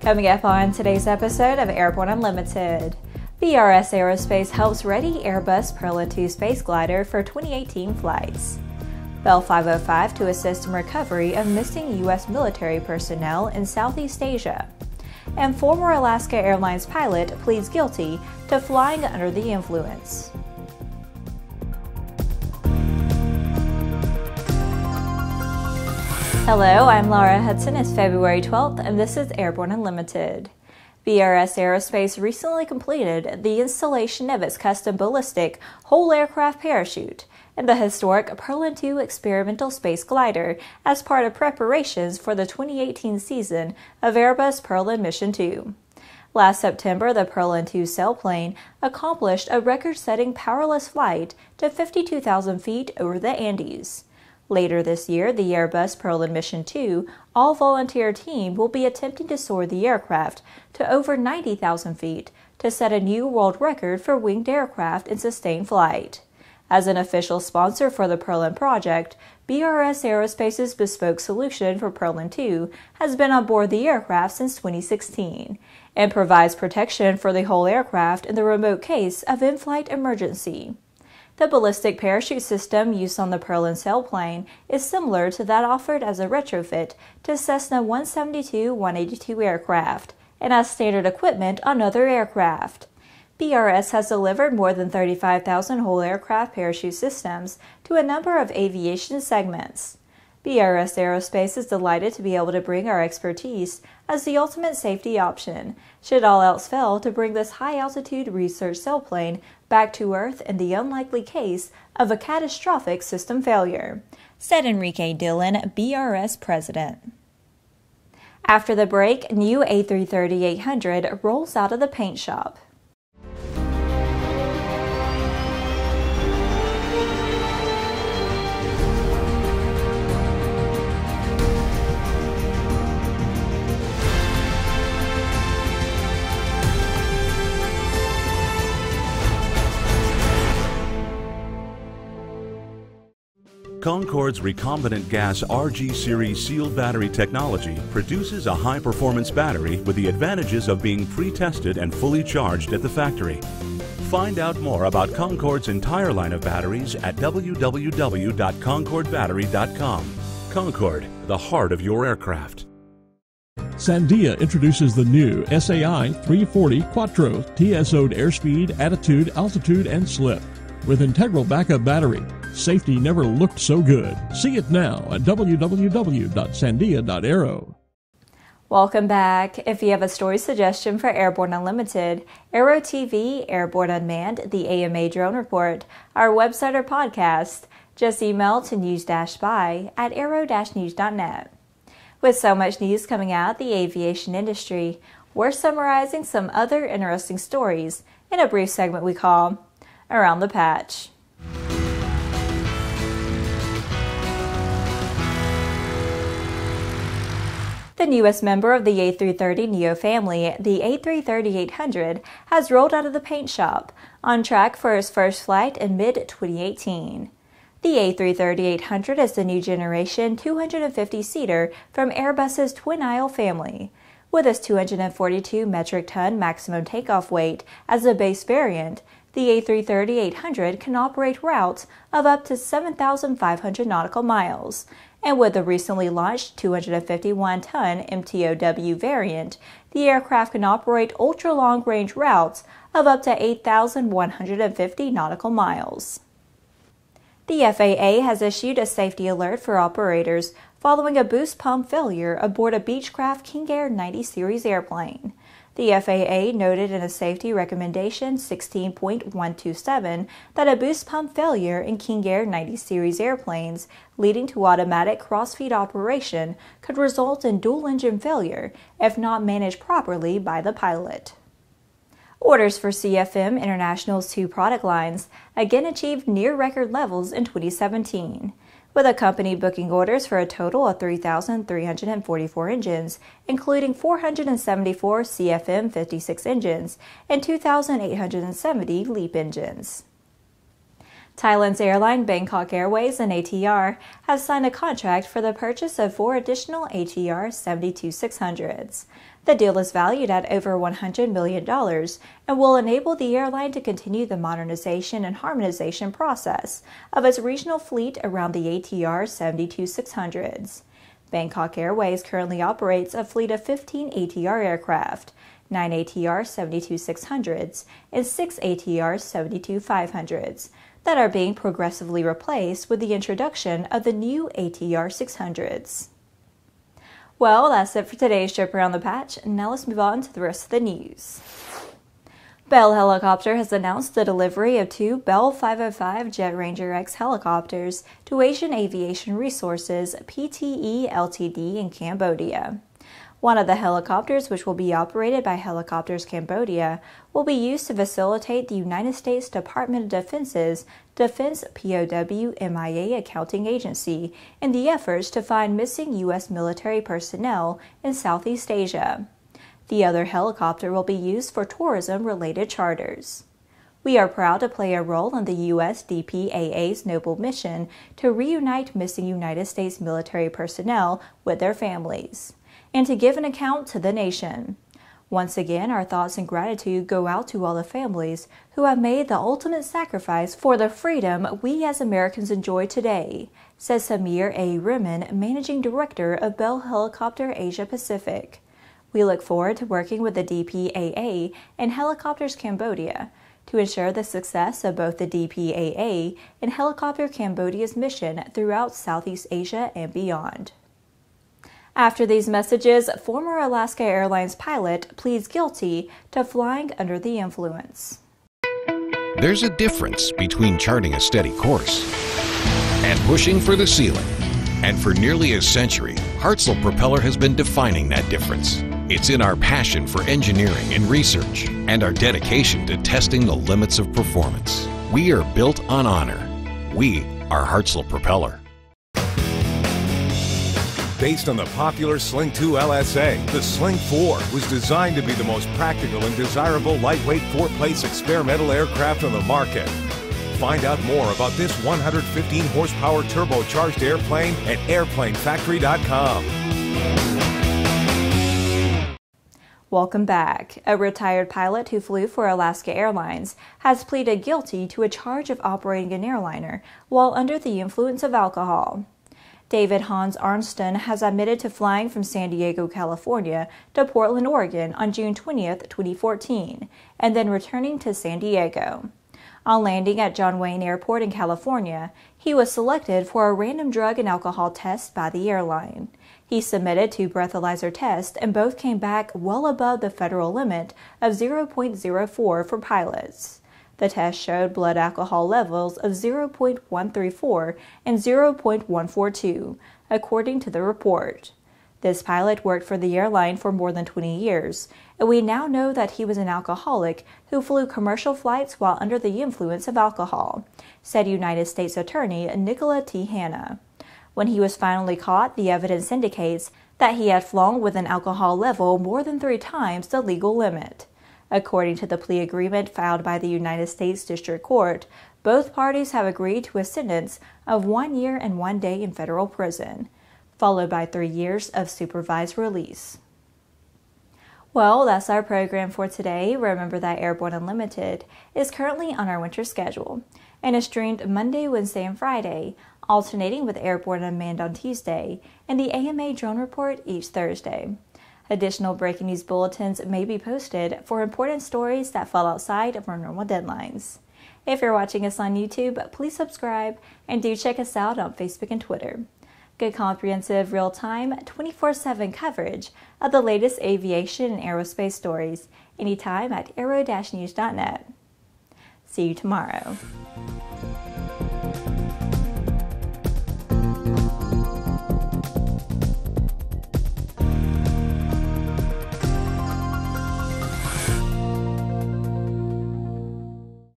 Coming up on today's episode of Airborne Unlimited, BRS Aerospace helps ready Airbus Perlan II space glider for 2018 flights. Bell 505 to assist in recovery of missing U.S. military personnel in Southeast Asia. And former Alaska Airlines pilot pleads guilty to flying under the influence. Hello, I'm Laura Hudson. It's February 12th, and this is Airborne Unlimited. BRS Aerospace recently completed the installation of its custom ballistic whole aircraft parachute in the historic Perlan II experimental space glider as part of preparations for the 2018 season of Airbus Perlan Mission II. Last September, the Perlan II sailplane accomplished a record-setting powerless flight to 52,000 feet over the Andes. Later this year, the Airbus Perlan Mission II all-volunteer team will be attempting to soar the aircraft to over 90,000 feet to set a new world record for winged aircraft in sustained flight. As an official sponsor for the Perlan project, BRS Aerospace's bespoke solution for Perlan II has been on board the aircraft since 2016 and provides protection for the whole aircraft in the remote case of in-flight emergency. The ballistic parachute system used on the Perlan sailplane is similar to that offered as a retrofit to Cessna 172-182 aircraft and as standard equipment on other aircraft. BRS has delivered more than 35,000 whole aircraft parachute systems to a number of aviation segments. BRS Aerospace is delighted to be able to bring our expertise as the ultimate safety option, should all else fail, to bring this high-altitude research sailplane back to Earth in the unlikely case of a catastrophic system failure, said Enrique Dillon, BRS president. After the break, new A330-800 rolls out of the paint shop. Concorde's recombinant gas RG series sealed battery technology produces a high-performance battery with the advantages of being pre-tested and fully charged at the factory. Find out more about Concorde's entire line of batteries at www.concordebattery.com. Concorde, the heart of your aircraft. Sandia introduces the new SAI 340 Quattro TSO'd airspeed, attitude, altitude, and slip. With integral backup battery, safety never looked so good. See it now at www.sandia.aero. Welcome back. If you have a story suggestion for Airborne Unlimited, Aero-TV, Airborne Unmanned, the AMA Drone Report, our website or podcast, just email to news-by@aero-news.net. With so much news coming out of the aviation industry, we're summarizing some other interesting stories in a brief segment we call Around the Patch. The newest member of the A330neo family, the A330-800, has rolled out of the paint shop, on track for its first flight in mid-2018. The A330-800 is the new generation 250-seater from Airbus's twin-aisle family. With its 242 metric ton maximum takeoff weight as a base variant, the A330-800 can operate routes of up to 7,500 nautical miles. And with the recently launched 251-ton MTOW variant, the aircraft can operate ultra-long-range routes of up to 8,150 nautical miles. The FAA has issued a safety alert for operators following a boost pump failure aboard a Beechcraft King Air 90 series airplane. The FAA noted in a safety recommendation 16.127 that a boost pump failure in King Air 90 series airplanes leading to automatic cross-feed operation could result in dual-engine failure if not managed properly by the pilot. Orders for CFM International's two product lines again achieved near-record levels in 2017. with a company booking orders for a total of 3,344 engines, including 474 CFM56 engines and 2,870 LEAP engines. Thailand's airline Bangkok Airways and ATR have signed a contract for the purchase of 4 additional ATR 72-600s. The deal is valued at over $100 million and will enable the airline to continue the modernization and harmonization process of its regional fleet around the ATR 72-600s. Bangkok Airways currently operates a fleet of 15 ATR aircraft, 9 ATR 72-600s, and 6 ATR 72-500s that are being progressively replaced with the introduction of the new ATR 600s. Well, that's it for today's trip around the patch. Now let's move on to the rest of the news. Bell Helicopter has announced the delivery of 2 Bell 505 Jet Ranger X helicopters to Asian Aviation Resources Pte Ltd in Cambodia. One of the helicopters, which will be operated by Helicopters Cambodia, will be used to facilitate the United States Department of Defense's Defense POW MIA Accounting Agency in the efforts to find missing U.S. military personnel in Southeast Asia. The other helicopter will be used for tourism-related charters. We are proud to play a role in the U.S. DPAA's noble mission to reunite missing United States military personnel with their families, and to give an account to the nation. Once again, our thoughts and gratitude go out to all the families who have made the ultimate sacrifice for the freedom we as Americans enjoy today, says Samir A. Riman, Managing Director of Bell Helicopter Asia Pacific. We look forward to working with the DPAA and Helicopters Cambodia to ensure the success of both the DPAA and Helicopter Cambodia's mission throughout Southeast Asia and beyond. After these messages, former Alaska Airlines pilot pleads guilty to flying under the influence. There's a difference between charting a steady course and pushing for the ceiling. And for nearly a century, Hartzell Propeller has been defining that difference. It's in our passion for engineering and research and our dedication to testing the limits of performance. We are built on honor. We are Hartzell Propeller. Based on the popular Sling 2 LSA, the Sling 4 was designed to be the most practical and desirable lightweight 4-place experimental aircraft on the market. Find out more about this 115 horsepower turbocharged airplane at airplanefactory.com. Welcome back. A retired pilot who flew for Alaska Airlines has pleaded guilty to a charge of operating an airliner while under the influence of alcohol. David Hans Arnston has admitted to flying from San Diego, California to Portland, Oregon on June 20, 2014, and then returning to San Diego. On landing at John Wayne Airport in California, he was selected for a random drug and alcohol test by the airline. He submitted 2 breathalyzer tests and both came back well above the federal limit of 0.04 for pilots. The test showed blood alcohol levels of 0.134 and 0.142, according to the report. This pilot worked for the airline for more than 20 years, and we now know that he was an alcoholic who flew commercial flights while under the influence of alcohol, said United States Attorney Nicola T. Hanna. When he was finally caught, the evidence indicates that he had flown with an alcohol level more than 3 times the legal limit. According to the plea agreement filed by the United States District Court, both parties have agreed to a sentence of 1 year and 1 day in federal prison, followed by 3 years of supervised release. Well, that's our program for today. Remember that Airborne Unlimited is currently on our winter schedule and is streamed Monday, Wednesday, and Friday, alternating with Airborne Unmanned on Tuesday and the AMA Drone Report each Thursday. Additional breaking news bulletins may be posted for important stories that fall outside of our normal deadlines. If you're watching us on YouTube, please subscribe and do check us out on Facebook and Twitter. Good comprehensive, real-time, 24/7 coverage of the latest aviation and aerospace stories anytime at aero-news.net. See you tomorrow.